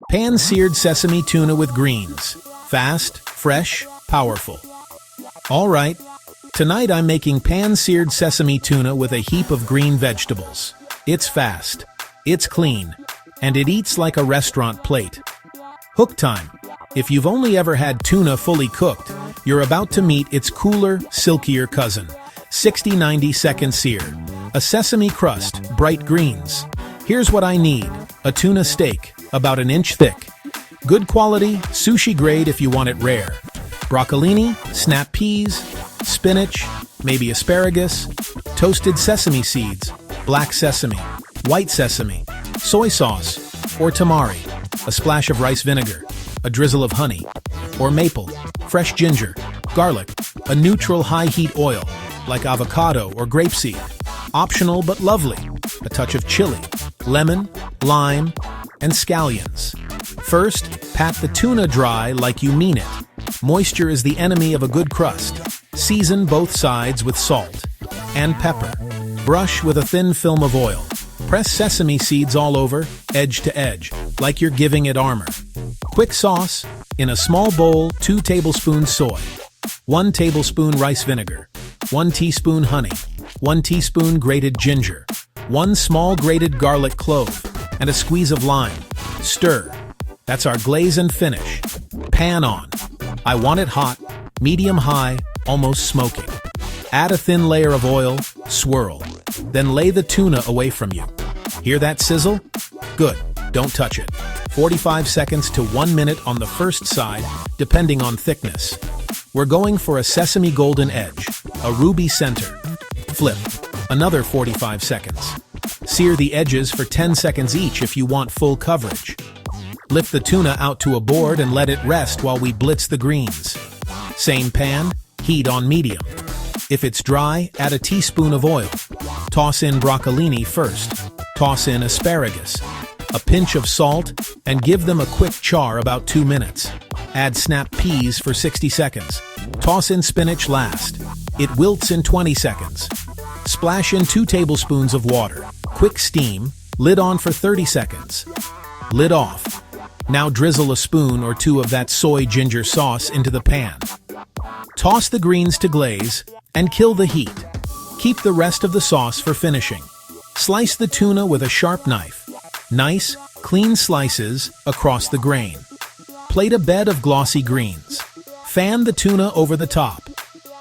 Pan-seared sesame tuna with greens. Fast, fresh, powerful. All right, tonight I'm making pan-seared sesame tuna with a heap of green vegetables. It's fast, it's clean, and it eats like a restaurant plate. Hook time. If you've only ever had tuna fully cooked, you're about to meet its cooler, silkier cousin. 60-90 second sear. A sesame crust, bright greens. Here's what I need. A tuna steak, about an inch thick. Good quality, sushi grade if you want it rare. Broccolini, snap peas, spinach, maybe asparagus, toasted sesame seeds, black sesame, white sesame, soy sauce, or tamari, a splash of rice vinegar, a drizzle of honey, or maple, fresh ginger, garlic, a neutral high-heat oil, like avocado or grapeseed. Optional but lovely. A touch of chili, lemon, lime, and scallions. First, pat the tuna dry like you mean it. Moisture is the enemy of a good crust. Season both sides with salt and pepper. Brush with a thin film of oil. Press sesame seeds all over, edge to edge, like you're giving it armor. Quick sauce. In a small bowl, 2 tablespoons soy, 1 tablespoon rice vinegar, 1 teaspoon honey, 1 teaspoon grated ginger, 1 small grated garlic clove, and a squeeze of lime. Stir. That's our glaze and finish. Pan on. I want it hot, medium-high, almost smoking. Add a thin layer of oil, swirl. Then lay the tuna away from you. Hear that sizzle? Good. Don't touch it. 45 seconds to 1 minute on the first side, depending on thickness. We're going for a sesame golden edge, a ruby center. Flip. Another 45 seconds. Sear the edges for 10 seconds each if you want full coverage. Lift the tuna out to a board and let it rest while we blitz the greens. Same pan, heat on medium. If it's dry, add a teaspoon of oil. Toss in broccolini first. Toss in asparagus, a pinch of salt, and give them a quick char about 2 minutes. Add snap peas for 60 seconds. Toss in spinach last. It wilts in 20 seconds. Splash in 2 tablespoons of water. Quick steam, lid on for 30 seconds. Lid off. Now drizzle a spoon or 2 of that soy ginger sauce into the pan. Toss the greens to glaze and kill the heat. Keep the rest of the sauce for finishing. Slice the tuna with a sharp knife. Nice, clean slices across the grain. Plate a bed of glossy greens. Fan the tuna over the top.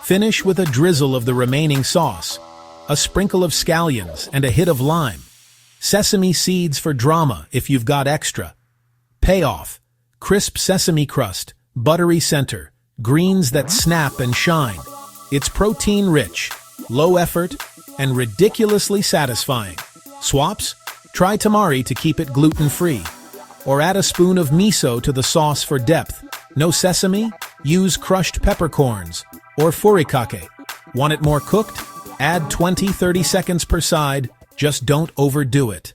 Finish with a drizzle of the remaining sauce, a sprinkle of scallions, and a hit of lime. Sesame seeds for drama if you've got extra. Payoff: crisp sesame crust, buttery center, greens that snap and shine. It's protein-rich, low effort, and ridiculously satisfying. Swaps? Try tamari to keep it gluten-free. Or add a spoon of miso to the sauce for depth. No sesame? Use crushed peppercorns. Or furikake. Want it more cooked? Add 20-30 seconds per side. Just don't overdo it.